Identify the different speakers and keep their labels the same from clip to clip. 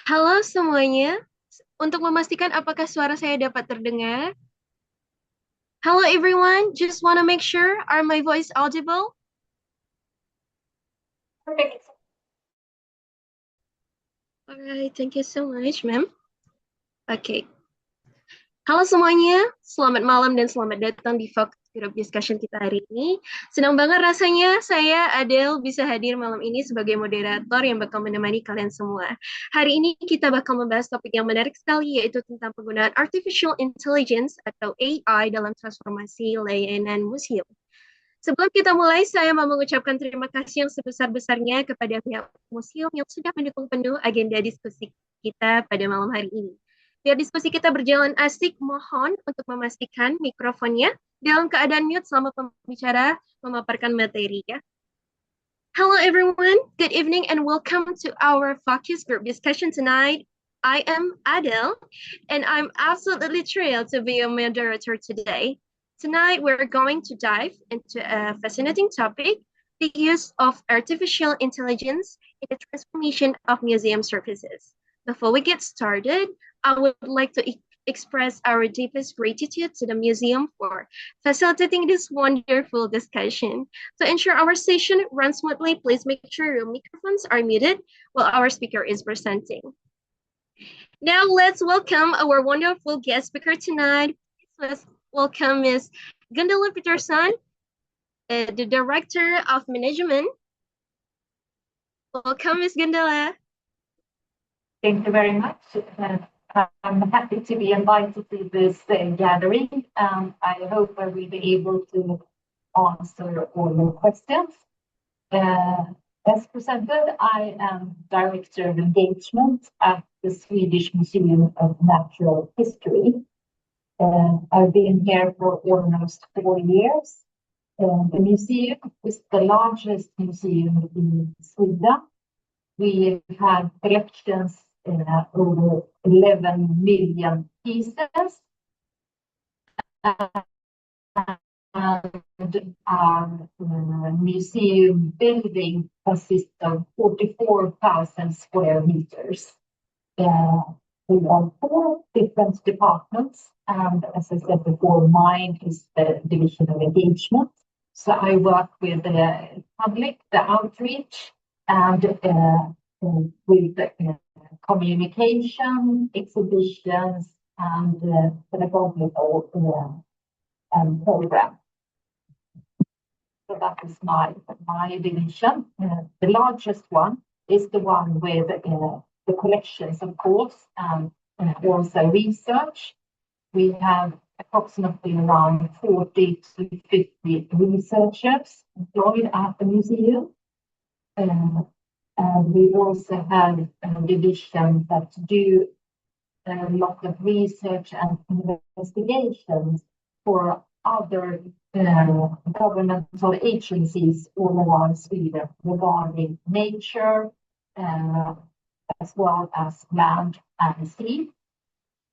Speaker 1: Halo semuanya, untuk memastikan apakah suara saya dapat terdengar. Hello everyone, just want to make sure, are my voice audible?
Speaker 2: Perfect.
Speaker 1: Alright, thank you so much, ma'am. Oke, halo semuanya, selamat malam dan selamat datang di Focus Group Discussion kita hari ini. Senang banget rasanya saya, Adele, bisa hadir malam ini sebagai moderator yang bakal menemani kalian semua. Hari ini kita bakal membahas topik yang menarik sekali, yaitu tentang penggunaan Artificial Intelligence atau AI dalam transformasi layanan museum. Sebelum kita mulai, saya mau mengucapkan terima kasih yang sebesar-besarnya kepada pihak museum yang sudah mendukung penuh agenda diskusi kita pada malam hari ini. Biar diskusi kita berjalan asik, mohon untuk memastikan mikrofonnya dalam keadaan mute selama pembicara memaparkan materi ya. Hello everyone, good evening and welcome to our focus group discussion tonight. I am Adele and I'm absolutely thrilled to be your moderator today. Tonight we're going to dive into a fascinating topic, the use of artificial intelligence in the transformation of museum services. Before we get started, I would like to express our deepest gratitude to the museum for facilitating this wonderful discussion. To ensure our session runs smoothly, please make sure your microphones are muted while our speaker is presenting. Now let's welcome our wonderful guest speaker tonight. Let's welcome Ms. Gundela Pettersson, the Director of Management. Welcome, Ms. Gundela.
Speaker 2: Thank you very much. I'm happy to be invited to this gathering. I hope I will be able to answer all your questions. As presented, I am Director of Engagement at the Swedish Museum of Natural History. I've been here for almost 4 years. The museum is the largest museum in Sweden. We have collections over 11 million pieces. And our museum building consists of 44,000 square meters. We are 4 different departments, and as I said before, mine is the division of engagement. So I work with the public, the outreach, and with communication, exhibitions, and pedagogical program. So that is my division. The largest one is the one with the collections, of course, and also research. We have approximately around 40 to 50 researchers employed at the museum. And we also have a division that do a lot of research and investigations for other governmental agencies all around Sweden regarding nature, as well as land and sea.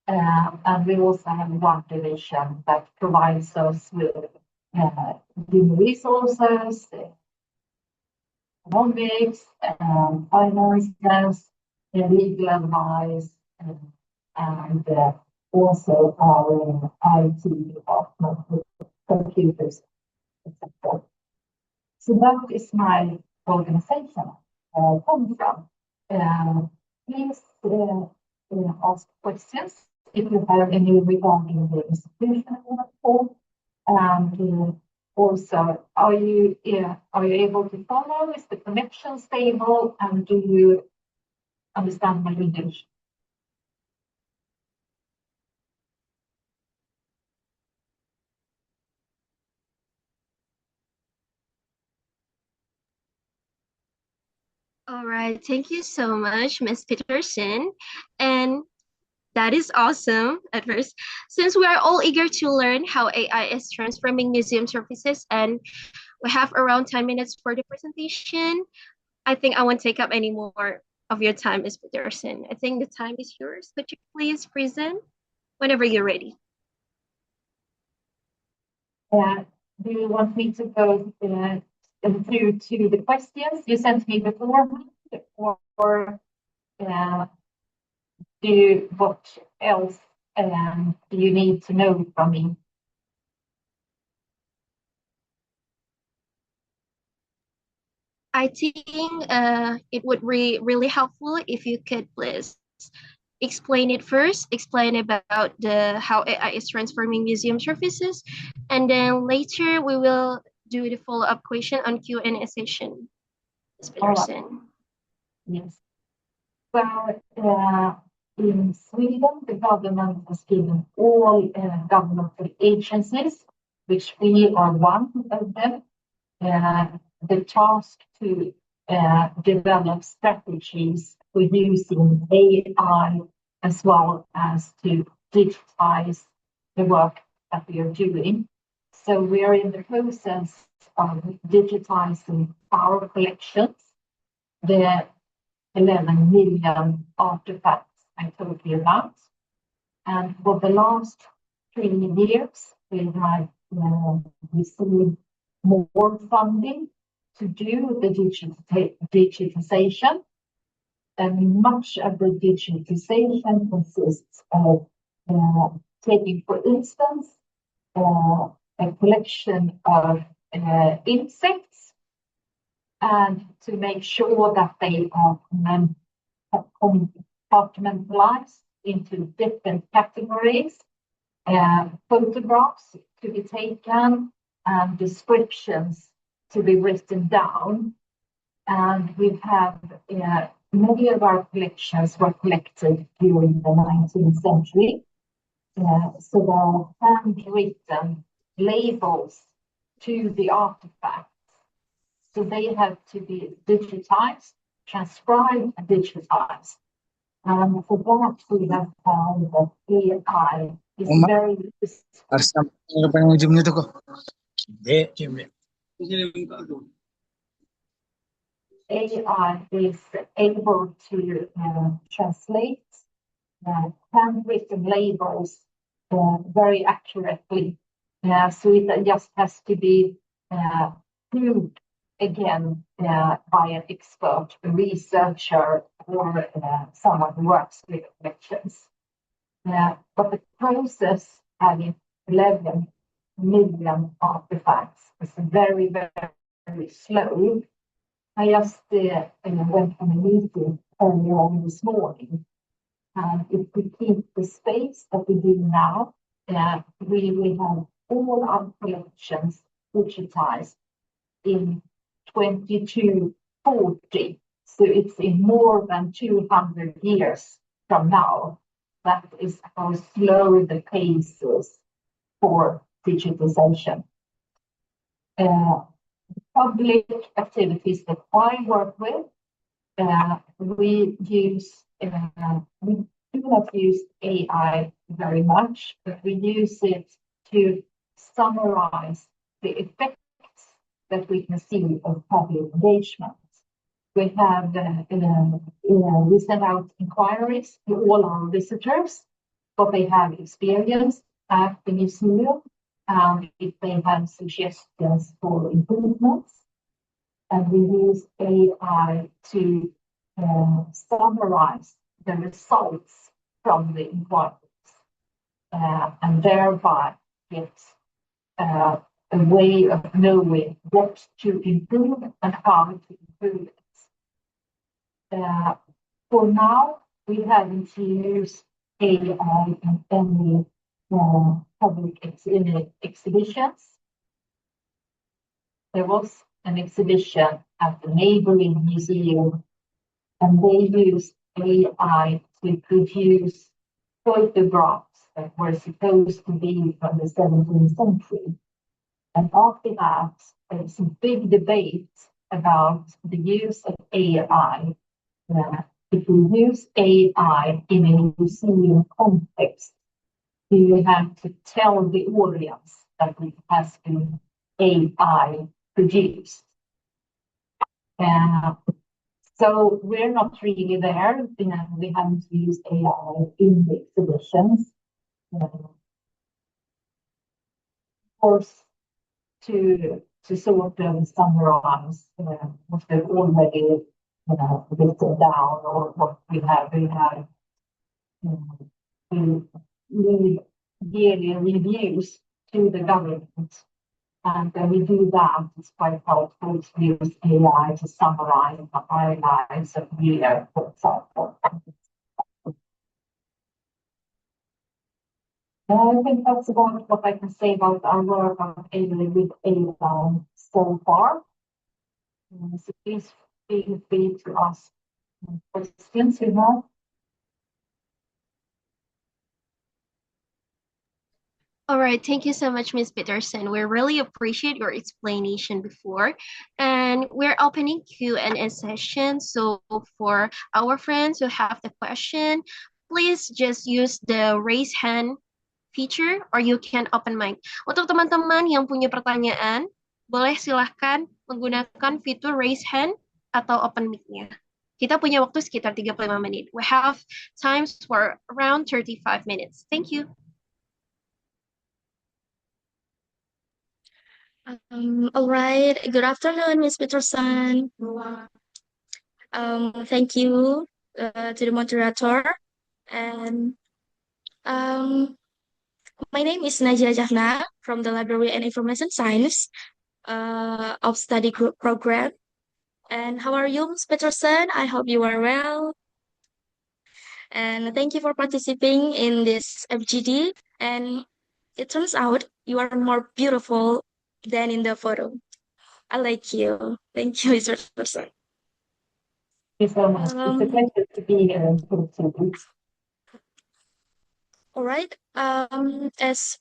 Speaker 2: And we also have one division that provides us with human resources, economics, finances, legal advice, and also our IT department with computers, etc. So that is my organization come from. Please ask questions if you have any regarding the institution for. And also, are you able to follow? Is the connection stable? And do you understand my English?
Speaker 1: All right, thank you so much, Ms. Peterson. And that is awesome at first. Since we are all eager to learn how AI is transforming museum services and we have around 10 minutes for the presentation, I think I won't take up any more of your time, Ms. Peterson. I think the time is yours. Could you please present whenever you're ready?
Speaker 2: Do you want me to go through to the questions you sent me before, or what else do you need to know from me?
Speaker 1: I think it would be really helpful if you could please explain it first, explain about how AI is transforming museum services, and then later we will do the follow-up question on Q&A session. Ms. Pettersson.
Speaker 2: Yes. Well, in Sweden, the government has given all governmental agencies, which we are one of them, the task to develop strategies for using AI as well as to digitize the work that we are doing. So we are in the process of digitizing our collections, the 11 million artifacts I told you about. And for the last 3 years, we have received more funding to do the digitization. And much of the digitization consists of taking, for instance, a collection of insects, and to make sure that they are compartmentalized into different categories, photographs to be taken, and descriptions to be written down. And we have many of our collections were collected during the 19th century. So there are handwritten labels to the artifacts. So they have to be digitized, transcribed, and digitized. And for that, we have found that AI is very useful. AI is able to translate handwritten labels very accurately. So it just has to be proved again by an expert, a researcher, or someone who works with collections. But the process having 11 million artifacts is very, very slow. I just went from a meeting earlier on this morning, and if we keep the space that we do now, we will have all our collections digitized in 2240. So it's in more than 200 years from now. That is how slow the pace is for digitization. Public activities that I work with, we do not use AI very much, but we use it to summarize the effects that we can see of public engagement. We have we send out inquiries to all our visitors, what they have experienced at the museum, and if they have suggestions for improvements. And we use AI to summarize the results from the inquiries, and thereby get a way of knowing what to improve and how to improve it. For now, we haven't used AI in any public exhibitions. There was an exhibition at the neighboring museum, and they used AI to produce photographs that were supposed to be from the 17th century. And after that, there was a big debate about the use of AI. If we use AI in a museum context, do you have to tell the audience that it has been AI produced? So we're not really there. We haven't used AI in the exhibitions. Of course, to sort of summarize what they've already written down, or what we have to lead yearly reviews to the government. And when we do that, it's quite helpful to use AI to summarize the highlights of the year, for example. I think that's about what I can say about our work on AI with AI so far. So please feel free to ask questions you have.
Speaker 1: All right, thank you so much, Ms. Peterson. We really appreciate your explanation before. And we're opening Q&A session. So for our friends who have the question, please just use the raise hand feature or you can open mic. Untuk teman-teman yang punya pertanyaan, boleh silahkan menggunakan fitur raise hand atau open mic-nya. Kita punya waktu sekitar 35 menit. We have times for around 35 minutes. Thank you.
Speaker 3: All right. Good afternoon, Ms. Peterson. Thank you to the moderator. And my name is Najila Jahna from the Library and Information Science of Study Group Program. And how are you, Ms. Peterson? I hope you are well. And thank you for participating in this FGD. And it turns out you are more beautiful than in the photo. I like you. Thank you, Mr. Peterson.
Speaker 2: Thank you so much. It's a pleasure to be here in person.
Speaker 3: All right. As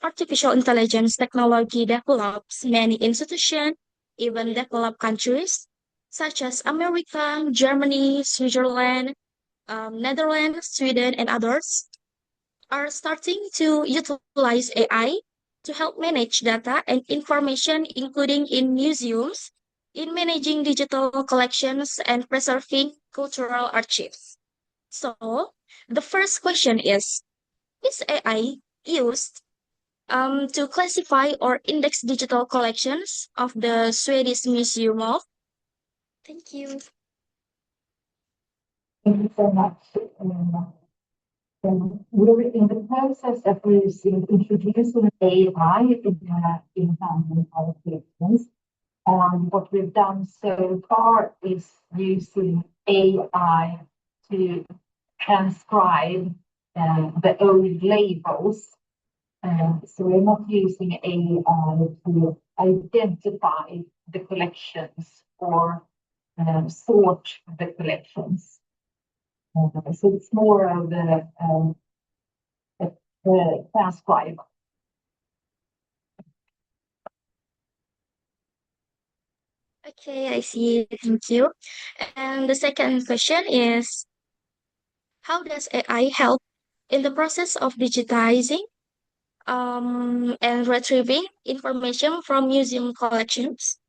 Speaker 3: artificial intelligence technology develops, many institutions, even developed countries, such as America, Germany, Switzerland, Netherlands, Sweden, and others, are starting to utilize AI to help manage data and information, including in museums, in managing digital collections, and preserving cultural archives. So, the first question is AI used to classify or index digital collections of the Swedish Museum of? Thank you.
Speaker 2: Thank you so much. We're in the process of introducing AI in handling our collections. What we've done so far is using AI to transcribe the old labels. So we're not using AI to identify the collections or sort the collections. So it's more of the transcribe.
Speaker 3: Okay, I see. Thank you. And the second question is, how does AI help in the process of digitizing and retrieving information from museum collections?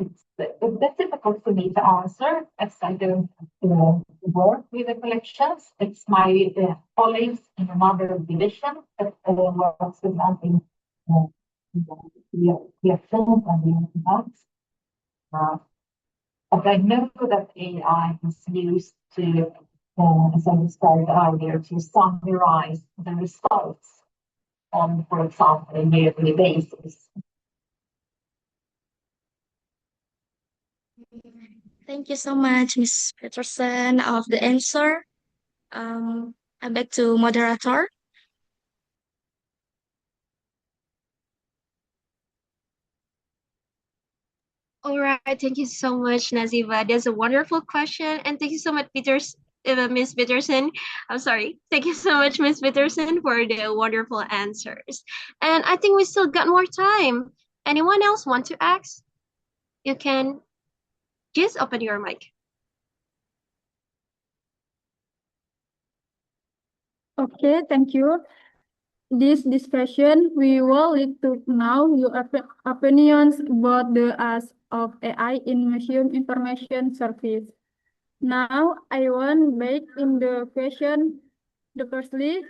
Speaker 2: It's a bit difficult for me to answer as I don't work with the collections. It's my colleagues in another division that works with that in the collections and the artifacts. But I know that AI is used to, as I described earlier, to summarize the results on, for example, a yearly basis.
Speaker 3: Thank you so much, Ms. Peterson, of the answer. I'm back to moderator.
Speaker 1: All right, thank you so much, Naziva. That's a wonderful question, and thank you so much, Miss Peterson. I'm sorry. Thank you so much, Miss Peterson, for the wonderful answers. And I think we still got more time. Anyone else want to ask? You can just open your mic.
Speaker 4: Okay, thank you. This discussion, we will lead to know your opinions about the use of AI in museum information service. Now, I want back in the question, the firstly,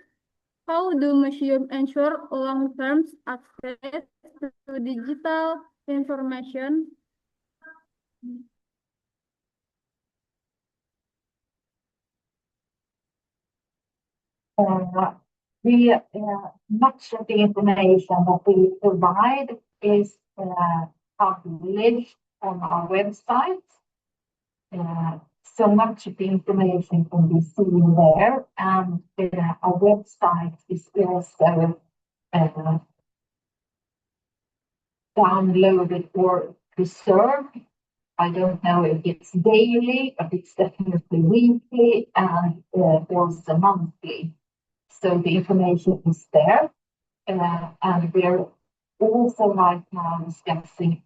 Speaker 4: how do museums ensure long-term access to digital information?
Speaker 2: Much of the information that we provide is published on our website. So much of the information can be seen there, and our website is also downloaded or preserved. I don't know if it's daily, but it's definitely weekly and also monthly. So the information is there, and we're also right now discussing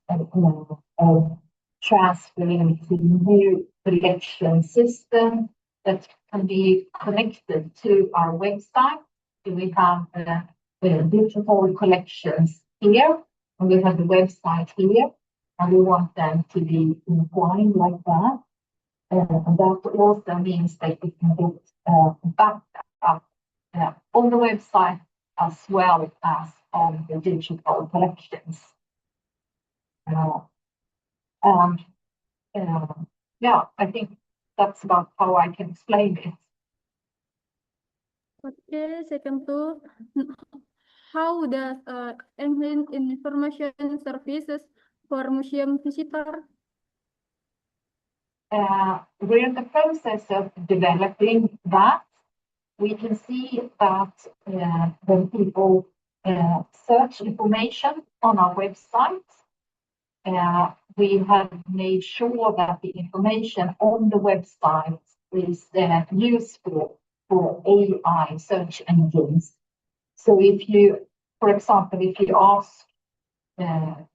Speaker 2: transferring to new collection system that can be connected to our website. So we have digital collections here, and we have the website here, and we want them to be entwined like that. And that also means that we can get back up on the website as well as on the digital collections. Yeah, I think that's about how I can explain it.
Speaker 4: Okay, second two. How does enhance information services for museum visitor?
Speaker 2: We're in the process of developing that. We can see that when people search information on our website, we have made sure that the information on the website is useful for AI search engines. So if you, for example, if you ask the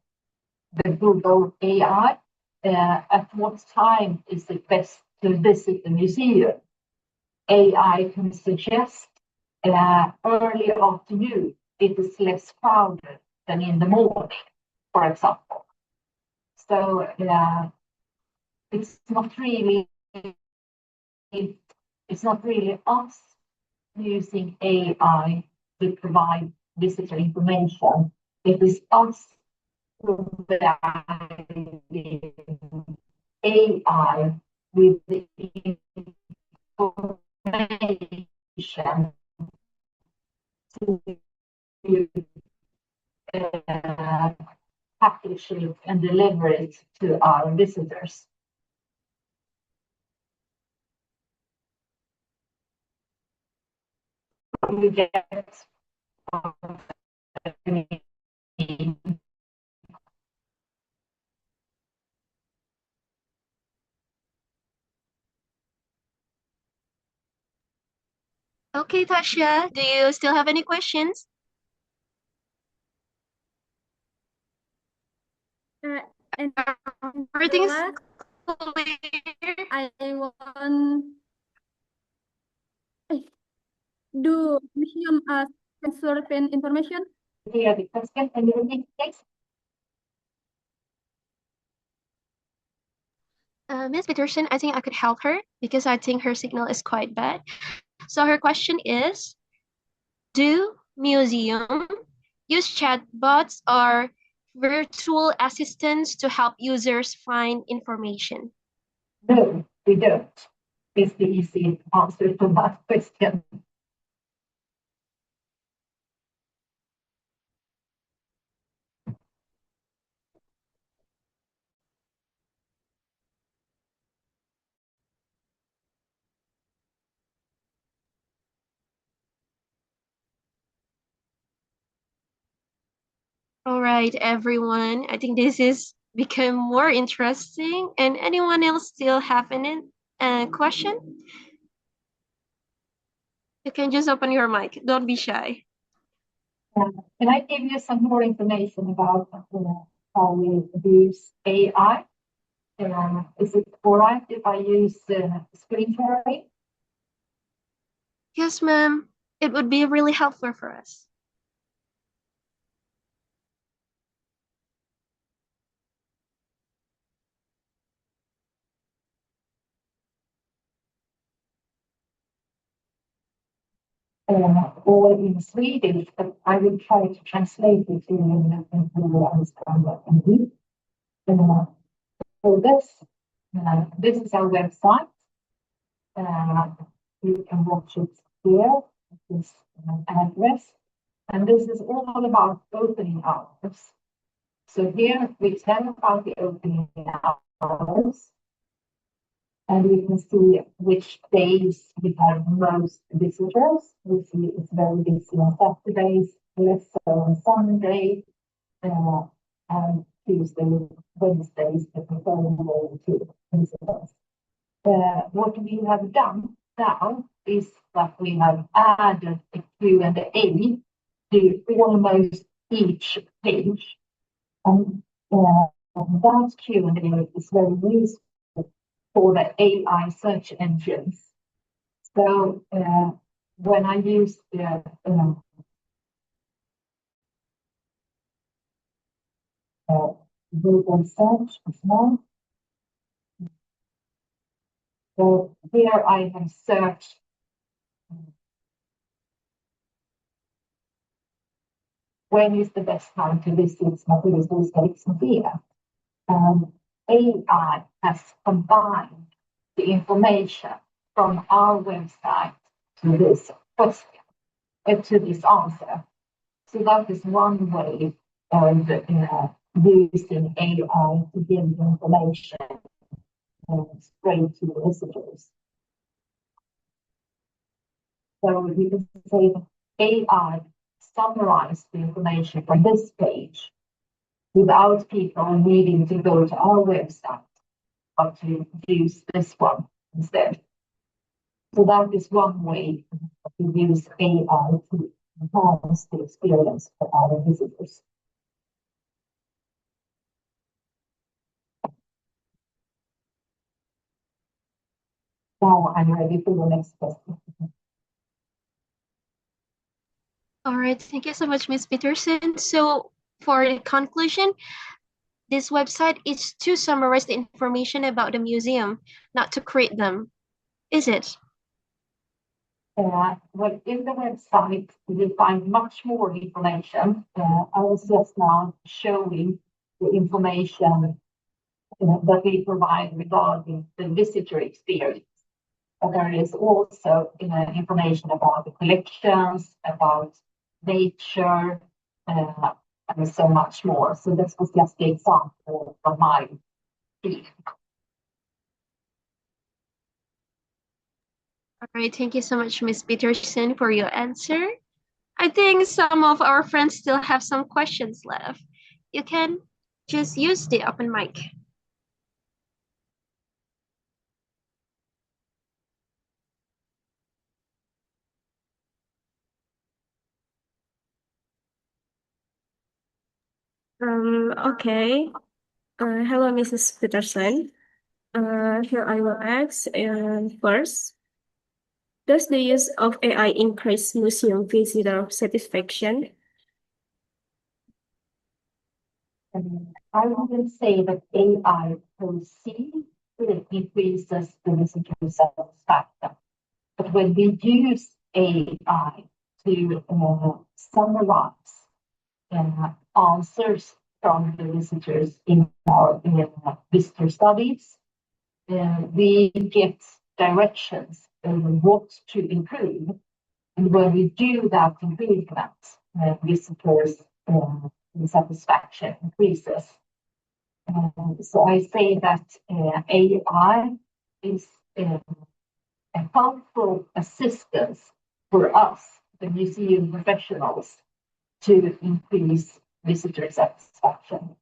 Speaker 2: Google AI, at what time is it best to visit the museum? AI can suggest early afternoon, it is less crowded than in the morning, for example. So it's not really us using AI to provide visitor information. It is us providing AI with the information to package it and deliver it to our visitors. We get
Speaker 1: Okay, Tasha, do you still have any questions?
Speaker 4: And
Speaker 1: Everything's
Speaker 4: last,
Speaker 1: clear.
Speaker 4: I want do museum as conserving information?
Speaker 2: hear the question. Can you repeat, please?
Speaker 1: Ms. Pettersson, I think I could help her because I think her signal is quite bad. So her question is, do museum use chatbots or virtual assistants to help users find information?
Speaker 2: No, we don't. Is the easy answer to that question.
Speaker 1: All right, everyone. I think this is become more interesting. And anyone else still have a question? You can just open your mic. Don't be shy.
Speaker 2: Can I give you some more information about how we use AI? Is it all right if I use screen sharing?
Speaker 1: Yes, ma'am. It would be really helpful for us.
Speaker 2: Or in Swedish, but I will try to translate it in you understand what I mean. So this is our website. You can watch it here. this address. And this is all about opening hours. So here we tell about the opening hours. And we can see which days we have most visitors. We see it's very busy on Saturdays, less so on Sunday, and Tuesday, Wednesdays, the preferable to visitors. What we have done now is that we have added a Q&A to almost each page. And that Q&A is very useful for the AI search engines. So when I use the Google search as well, so here I have searched when is the best time to visit Naturhistoriska riksmuseet. AI has combined the information from our website to this question, to this answer. So that is one way of using AI to give information straight to the visitors. So we can say that AI summarized the information from this page without people needing to go to our website, but to use this one instead. So that is one way to use AI to enhance the experience for our visitors. Now I'm ready for the next question.
Speaker 1: All right, thank you so much, Ms. Peterson. So for the conclusion, this website is to summarize the information about the museum, not to create them, is it?
Speaker 2: Well, in the website, you find much more information. I was just now showing the information that we provide regarding the visitor experience. But there is also information about the collections, about nature, and so much more. So this was just the example from my field.
Speaker 1: All right, thank you so much, Ms. Peterson, for your answer. I think some of our friends still have some questions left. You can just use the open mic.
Speaker 5: Okay. Hello, Mrs. Peterson. Here I will ask first. Does the use of AI increase museum visitor satisfaction?
Speaker 2: I wouldn't say that AI per se increases the visitor satisfaction, but when we use AI to summarize answers from the visitors in our visitor studies, we get directions on what to improve. And when we do that improvement, visitors' satisfaction increases. So I say that AI is a helpful assistance for us, the museum professionals, to increase visitor satisfaction.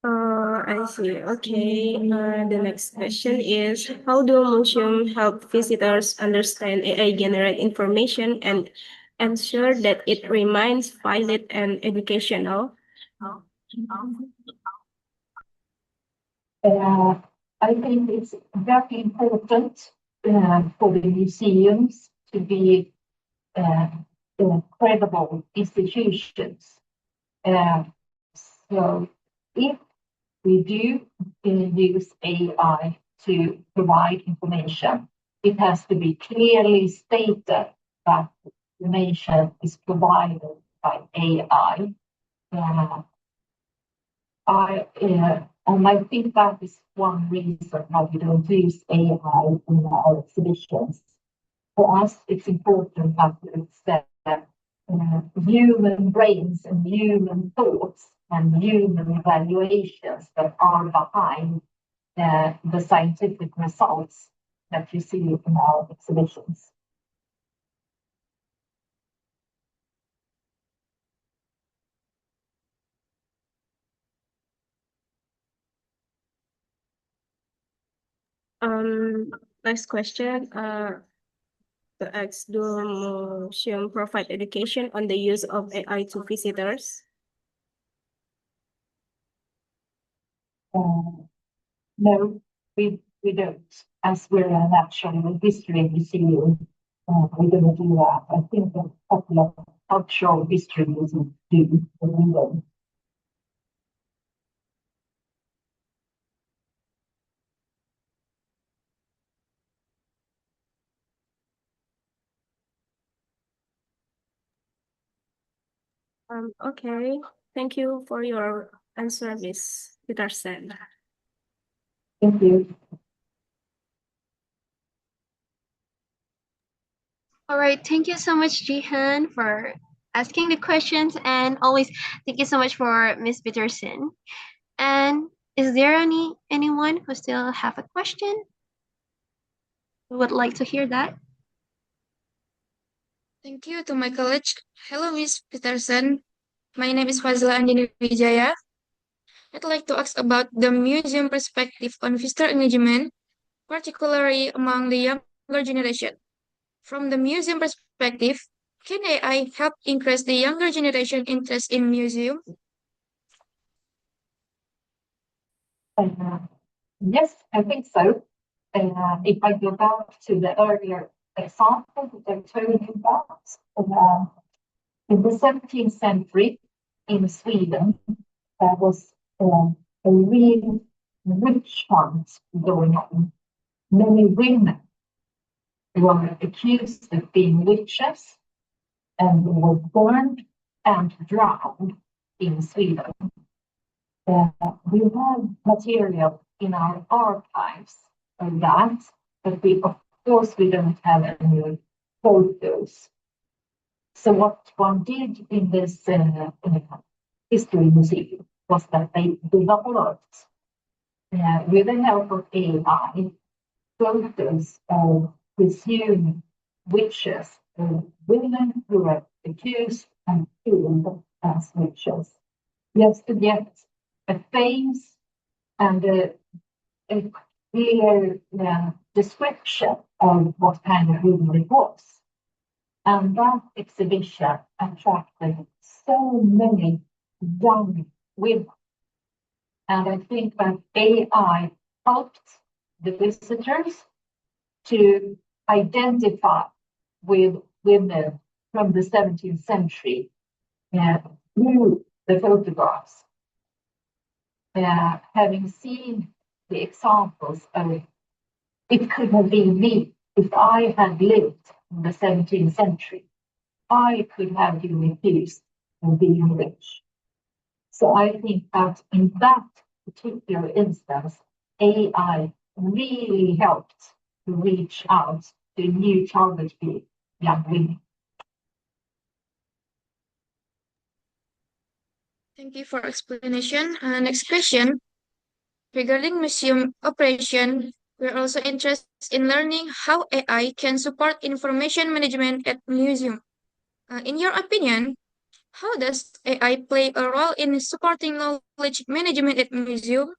Speaker 5: I see. Okay. The next question is, how do museums help visitors understand AI-generated information and ensure that it remains valid and educational?
Speaker 2: I think it's very important for the museums to be credible institutions. So if we do use AI to provide information, it has to be clearly stated that information is provided by AI. And I think that is one reason why we don't use AI in our exhibitions. For us, it's important that it's human brains and human thoughts and human evaluations that are behind the scientific results that you see in our exhibitions.
Speaker 5: Next question. To ask, do museum provide education on the use of AI to visitors?
Speaker 2: No, we don't. As we're a natural history museum, we don't do that. I think a couple of cultural history museums do, but we don't.
Speaker 5: Okay. Thank you for your answer, Ms. Pettersson.
Speaker 2: Thank you.
Speaker 1: All right, thank you so much, Jihan, for asking the questions, and always thank you so much for Miss Peterson. And is there anyone who still have a question? We would like to hear that.
Speaker 3: Thank you to my colleague. Hello, Miss Peterson. My name is Fazla Andini Wijaya. I'd like to ask about the museum perspective on visitor engagement, particularly among the younger generation. From the museum perspective, can AI help increase the younger generation interest in museum?
Speaker 2: Yes, I think so. If I go back to the earlier example that I told you about, in the 17th century in Sweden, there was a real witch hunt going on. Many women were accused of being witches and were burned and drowned in Sweden. We have material in our archives of that, but of course we don't have any photos. So what one did in this history museum was that they developed, with the help of AI, photos of presumed witches, women who were accused and killed as witches, just to get a face and a clear description of what kind of woman it was. And that exhibition attracted so many young women. And I think that AI helped the visitors to identify with women from the 17th century through the photographs. Having seen the examples of it could have been me if I had lived in the 17th century. I could have been accused of being rich. So I think that in that particular instance, AI really helped to reach out to new target group, young women.
Speaker 3: Thank you for explanation. Next question. Regarding museum operation, we're also interested in learning how AI can support information management at museum. In your opinion, how does AI play a role in supporting knowledge management at museum?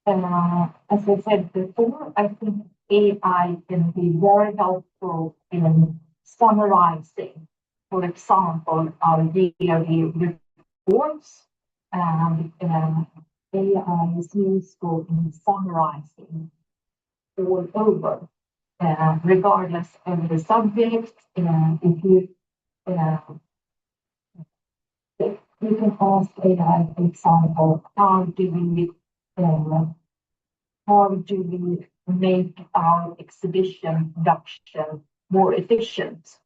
Speaker 2: As I said before, I think AI can be very helpful in summarizing, for example, our yearly reports. AI is useful in summarizing all over, regardless of the subject. If you can ask AI, for example, how do we make our exhibition production more efficient?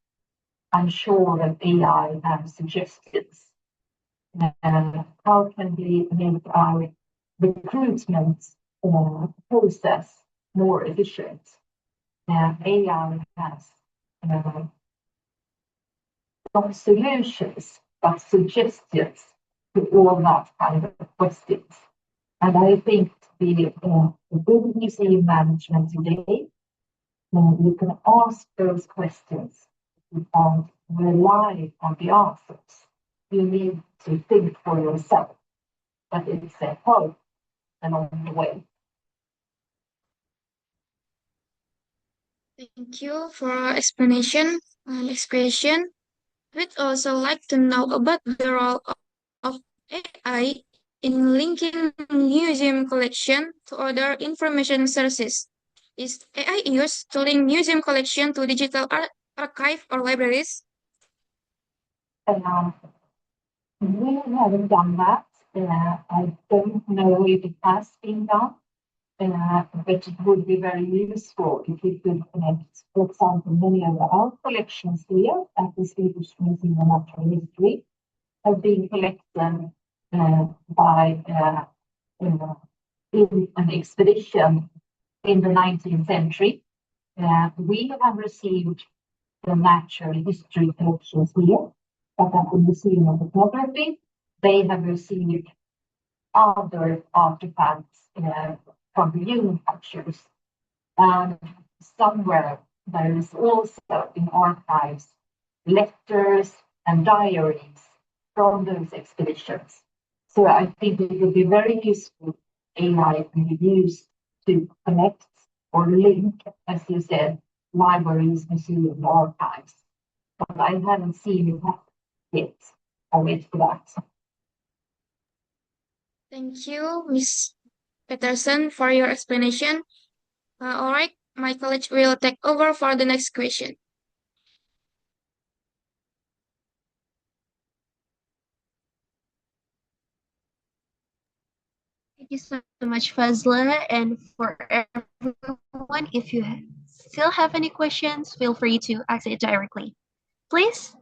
Speaker 2: I'm sure that AI has suggestions. how can we make our recruitment process more efficient? AI has not solutions, but suggestions to all that kind of questions. And I think the good museum management today, you can ask those questions. You can't rely on the answers. You need to think for yourself. But it's a help along the way.
Speaker 3: Thank you for explanation. Next question. We'd also like to know about the role of AI in linking museum collection to other information sources. Is AI used to link museum collection to digital archive or libraries?
Speaker 2: We haven't done that. I don't know if it has been done, but it would be very useful if we could connect, for example, many of our collections here at the Swedish Museum of Natural History have been collected by in an expedition in the 19th century. We have received the natural history collections here, but at the Museum of Photography, they have received other artifacts from human pictures. And somewhere there is also in archives letters and diaries from those expeditions. So I think it would be very useful AI can be used to connect or link, as you said, libraries, museums, archives. But I haven't seen it happen yet. I'll wait for that.
Speaker 3: Thank you, Ms. Pettersson, for your explanation. All right, my colleague will take over for the next question.
Speaker 1: Thank you so much, Fazla. And for everyone, if you still have any questions, feel free to ask it directly. Please.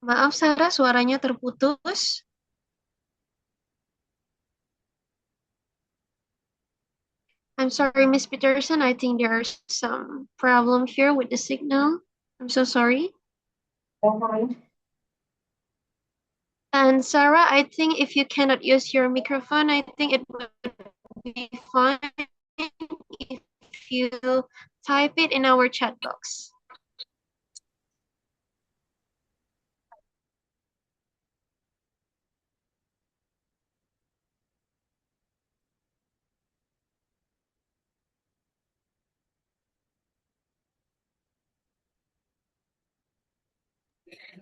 Speaker 1: Maaf, Sarah, suaranya terputus. I'm sorry, Miss Peterson. I think there's some problem here with the signal. I'm so sorry. And Sarah, I think if you cannot use your microphone, I think it would be fine if you type it in our chat box.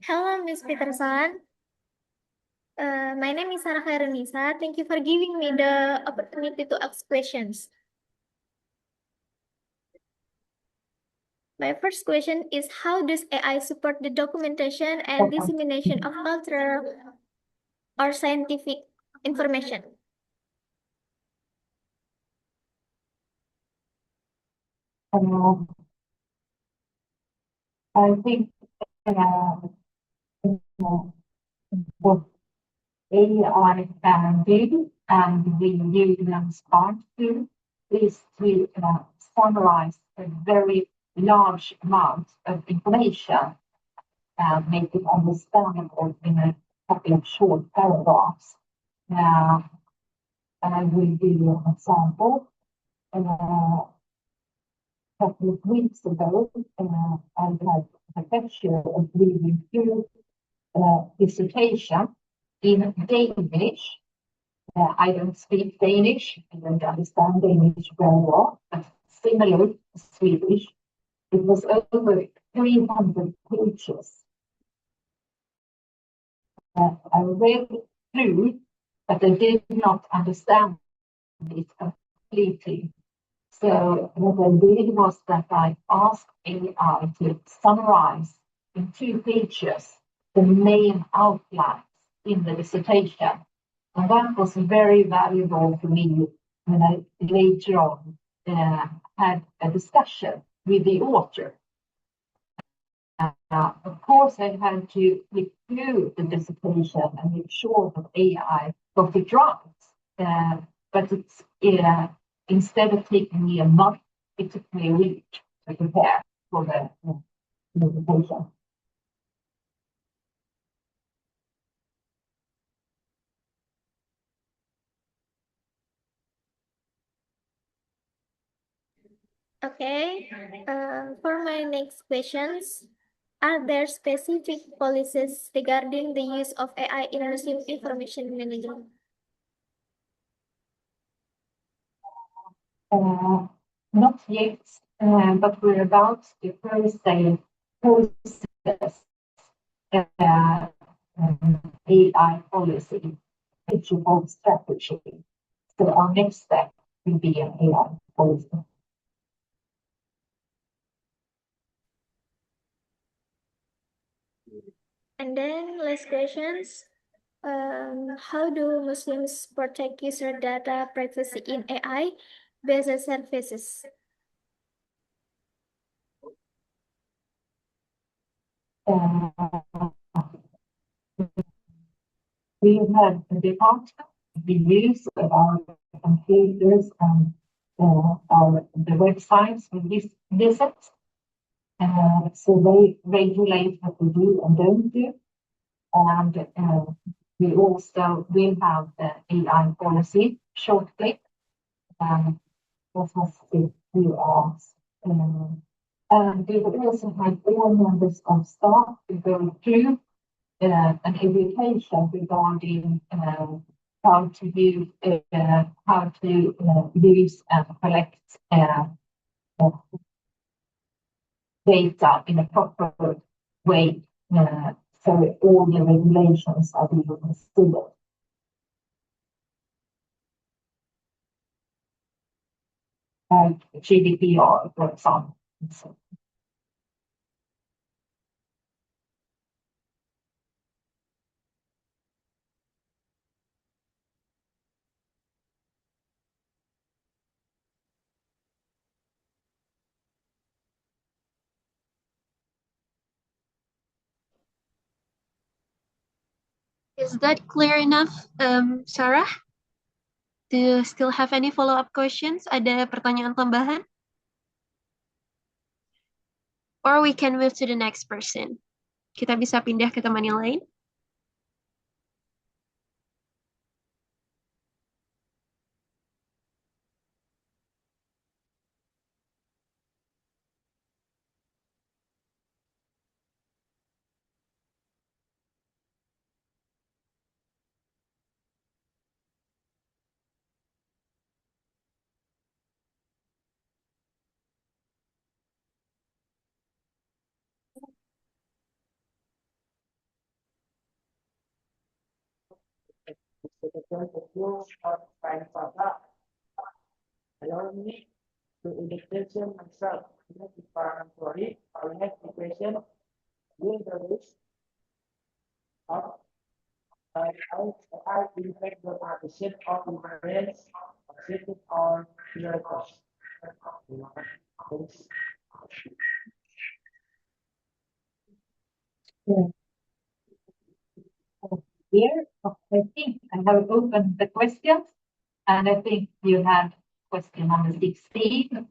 Speaker 6: Hello, Ms. Peterson. My name is Sarah Khairunisa. Thank you for giving me the opportunity to ask questions. My first question is, how does AI support the documentation and dissemination of cultural or scientific information?
Speaker 2: I think what AI can do and the humans can't do is to summarize a very large amount of information and make it understandable in a couple of short paragraphs. And I will give you an example. couple of weeks ago, I had the pleasure of reading through dissertation in Danish. I don't speak Danish, I don't understand Danish very well, but similar to Swedish. It was over 300 pages. I read through, but I did not understand it completely. So what I did was that I asked AI to summarize in 2 pages the main outlines in the dissertation. And that was very valuable for me when I later on had a discussion with the author. Of course, I had to look through the dissertation and make sure that AI got it right. But it's instead of taking me a month, it took me a week to prepare for the dissertation.
Speaker 6: Okay. For my next questions, are there specific policies regarding the use of AI in museum information management?
Speaker 2: Not yet, but we're about to process AI policy, digital strategy. So our next step will be an AI policy.
Speaker 6: And then last questions. How do museums protect user data privacy in AI-based services?
Speaker 2: We have a department, we use our computers and the websites we visit. So they regulate what we do and don't do. And we also will have the AI policy shortly. That was the US. And we will also have all members of staff to go through an education regarding how to use and collect data in a proper way. So all the regulations are being considered. Like GDPR, for example. So,
Speaker 1: Is that clear enough, Sarah? Do you still have any follow-up questions? Ada pertanyaan tambahan? Or we can move to the next person. Kita bisa pindah ke teman yang lain.
Speaker 7: Allow me to introduce myself. Our next question will the list of I impact the partition of different cities or miracles.
Speaker 2: here, I think I have opened the questions, and I think you had question number 16,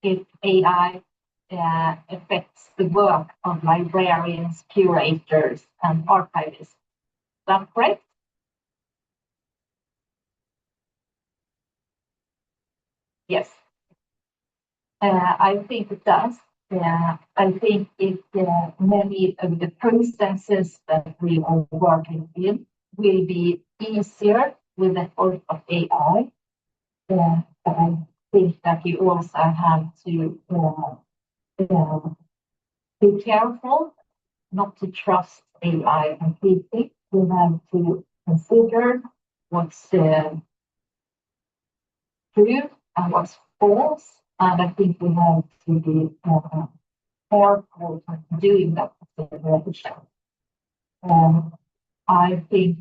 Speaker 2: if AI affects the work of librarians, curators, and archivists. Is that correct? Yes. I think it does. I think many of the processes that we are working in will be easier with the help of AI. But I think that you also have to be careful not to trust AI completely. We have to consider what's true and what's false, and I think we have to be careful doing that consideration. I think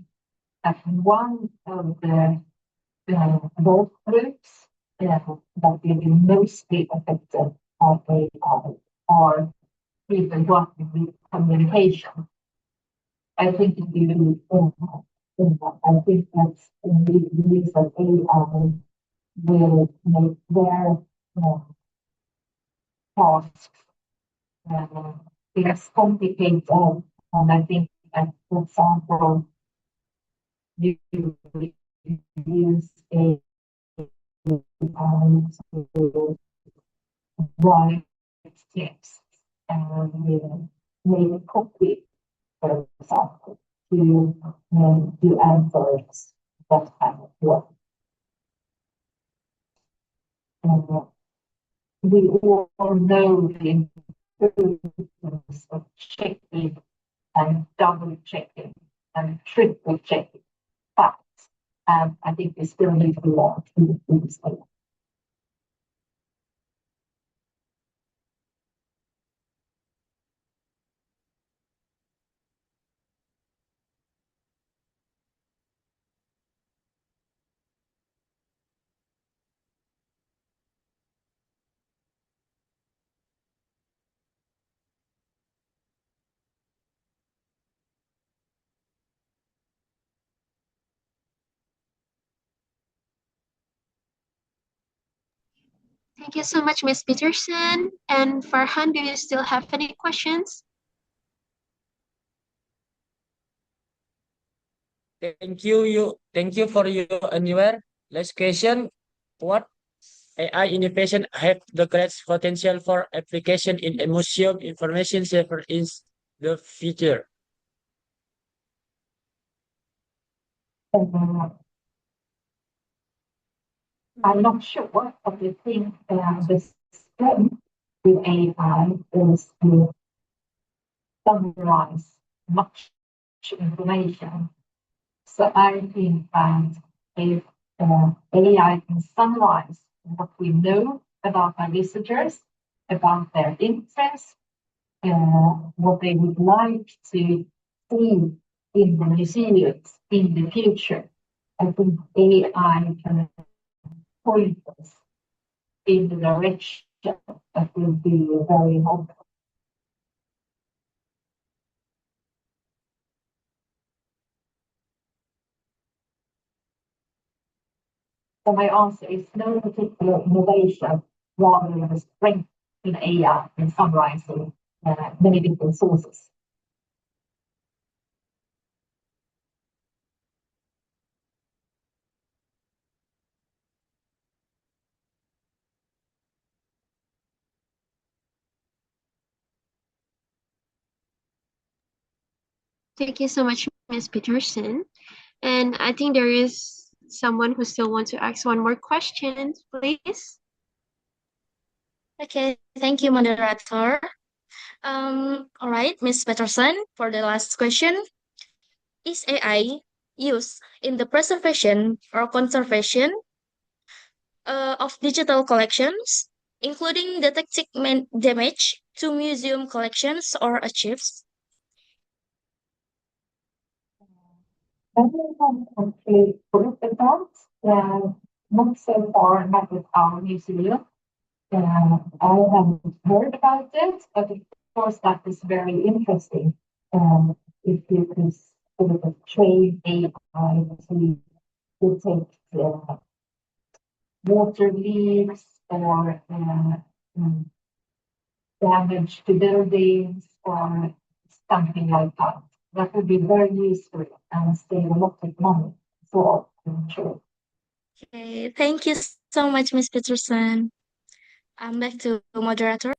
Speaker 2: that one of the work groups that will be mostly affected by AI are people working with communication. I think it will I think that's the use of AI will make their tasks less complicated. And I think that, for example, you use AI to write text and make a copy, for example, to do answers, that kind of work. We all know the importance of checking and double checking and triple checking facts. I think we still need a lot to do this.
Speaker 1: Thank you so much, Ms. Peterson. And Farhan, do you still have any questions?
Speaker 8: Thank you for your Anwar. Last question. What AI innovation have the greatest potential for application in a museum information server in the future?
Speaker 2: I'm not sure, but I think the strength with AI is to summarize much information. So I think that if AI can summarize what we know about our visitors, about their interests, what they would like to see in the museums in the future, I think AI can point us in the direction that will be very helpful. So my answer is no particular innovation, rather than a strength in AI in summarizing many different sources.
Speaker 1: Thank you so much, Ms. Peterson. And I think there is someone who still wants to ask one more question, please.
Speaker 3: Okay, thank you, moderator. All right, Ms. Peterson, for the last question. Is AI used in the preservation or conservation of digital collections, including detecting damage to museum collections or archives?
Speaker 2: I think I'm actually thought about not so far, not with our museum. I haven't heard about it, but of course that is very interesting. If you can sort of train AI to detect water leaks or damage to buildings or something like that. That would be very useful and save a lot of money for I'm sure.
Speaker 3: Okay, thank you so much, Ms. Peterson. I'm back to moderator.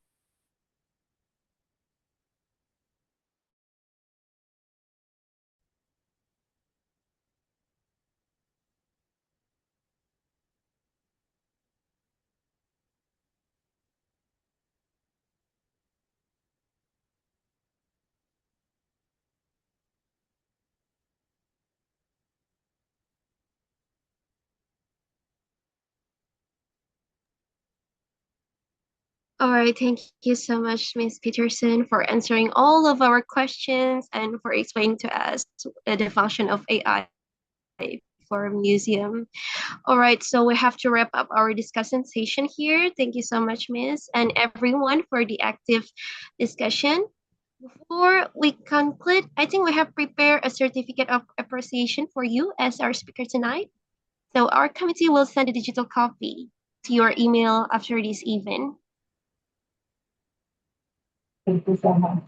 Speaker 1: All right, thank you so much, Ms. Peterson, for answering all of our questions and for explaining to us the function of AI for a museum. All right, so we have to wrap up our discussion session here. Thank you so much, Miss, and everyone for the active discussion. Before we conclude, I think we have prepared a certificate of appreciation for you as our speaker tonight. So our committee will send a digital copy to your email after this event.
Speaker 2: Thank you so much.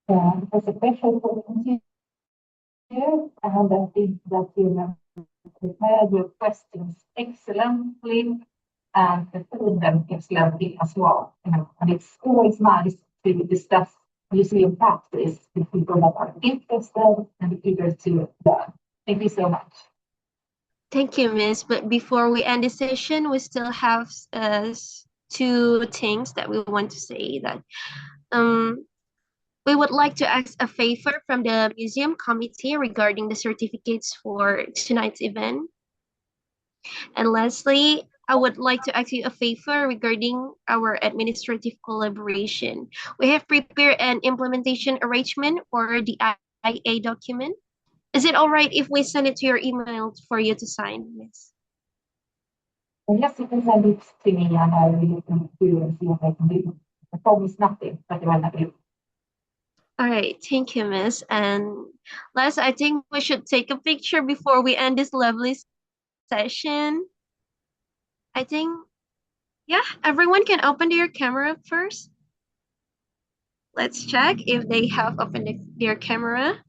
Speaker 2: It was a pleasure talking to you, and I think that you have prepared your questions excellently and filled them excellently as well. And it's always nice to discuss museum practice with people that are interested and eager to learn. Thank you so much.
Speaker 1: Thank you, Miss. But before we end the session, we still have two things that we want to say. That we would like to ask a favor from the museum committee regarding the certificates for tonight's event. And lastly, I would like to ask you a favor regarding our administrative collaboration. We have prepared an implementation arrangement for the IA document. Is it all right if we send it to your email for you to sign, Miss?
Speaker 2: Yes, you can send it to me, and I will look into and see what I can do. I promise nothing, but I will do.
Speaker 1: All right, thank you, Miss. And last, I think we should take a picture before we end this lovely session. I think, yeah, everyone can open their camera first. Let's check if they have opened their camera.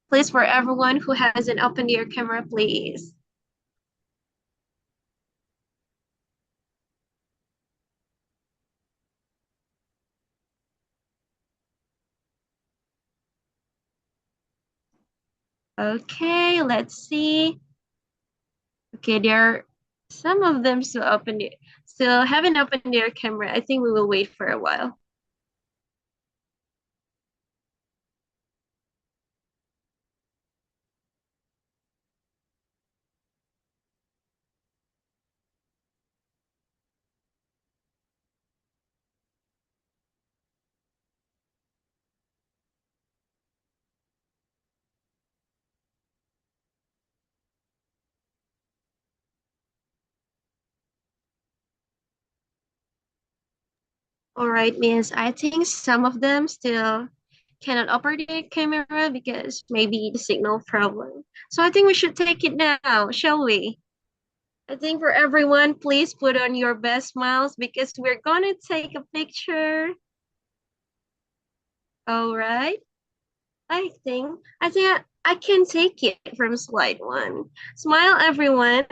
Speaker 1: Please, for everyone who hasn't opened their camera, please. Okay, let's see. Okay, there are some of them still haven't opened their camera. I think we will wait for a while. All right, Miss. I think some of them still cannot operate the camera because maybe the signal problem. So I think we should take it now, shall we? I think for everyone, please put on your best smiles because we're gonna take a picture. All right. I think I can take it from slide 1. Smile, everyone.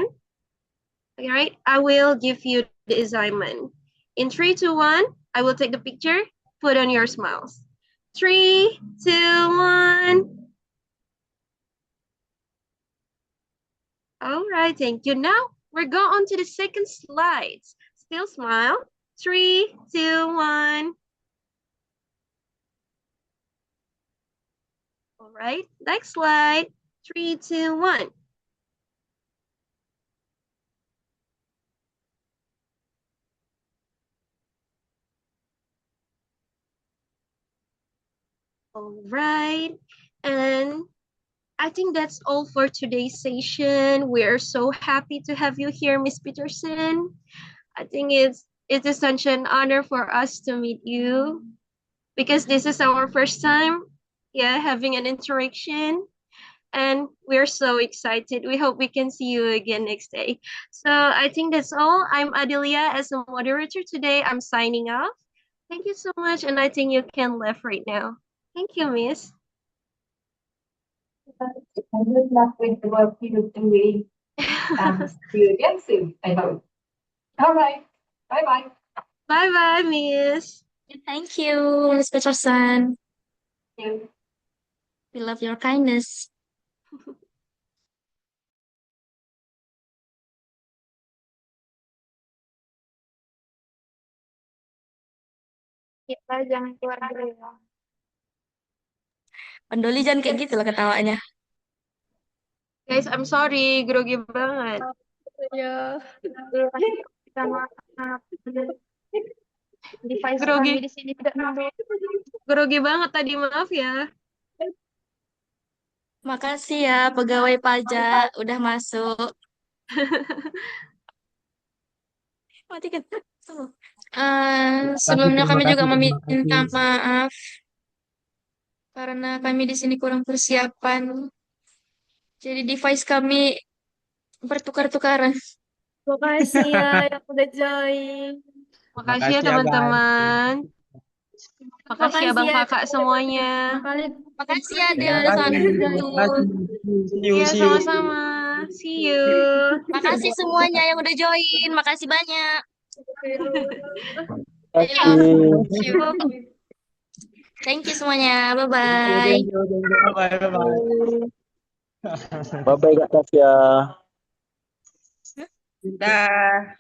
Speaker 1: All right. I will give you the assignment. In 3, 2, 1, I will take the picture. Put on your smiles. 3, 2, 1. All right, thank you. Now we're going on to the second slide. Still smile. 3, 2, 1. All right, next slide. 3, 2, 1. All right, and I think that's all for today's session. We're so happy to have you here, Miss Peterson. I think it is such an honor for us to meet you because this is our first time, having an interaction. And we're so excited. We hope we can see you again next day. So I think that's all. I'm Adelia as a moderator today. I'm signing off. Thank you so much. And I think you can leave right now. Thank you, Miss.
Speaker 2: And good luck with the work you're doing. And see you again soon, I hope. All right. Bye-bye.
Speaker 1: Bye-bye, Miss.
Speaker 3: Thank you, Ms. Pettersson.
Speaker 2: Thank you.
Speaker 3: We love your kindness.
Speaker 6: Kita jangan keluar dulu ya.
Speaker 3: Pendoli jangan kayak gitu lah ketawanya.
Speaker 1: Guys, I'm sorry, grogi banget.
Speaker 6: Ya. Kita maaf. Device
Speaker 1: Grogi.
Speaker 6: kami di sini tidak mendukung.
Speaker 1: Grogi banget tadi, maaf ya.
Speaker 3: Makasih ya pegawai pajak udah masuk. Matikan. Sebelumnya kami juga meminta maaf karena kami di sini kurang persiapan. Jadi device kami bertukar-tukaran.
Speaker 6: Makasih ya yang udah join.
Speaker 1: Makasih ya teman-teman. Makasih
Speaker 6: Makasih
Speaker 1: abang
Speaker 6: ya.
Speaker 1: kakak semuanya.
Speaker 3: Makasih ya
Speaker 6: Ya,
Speaker 3: Del satu.
Speaker 1: Iya, sama-sama. See you.
Speaker 3: Makasih semuanya yang udah join. Makasih banyak. Thank you semuanya. Bye-bye.
Speaker 9: Bye-bye Kak Tasya.
Speaker 5: Dah.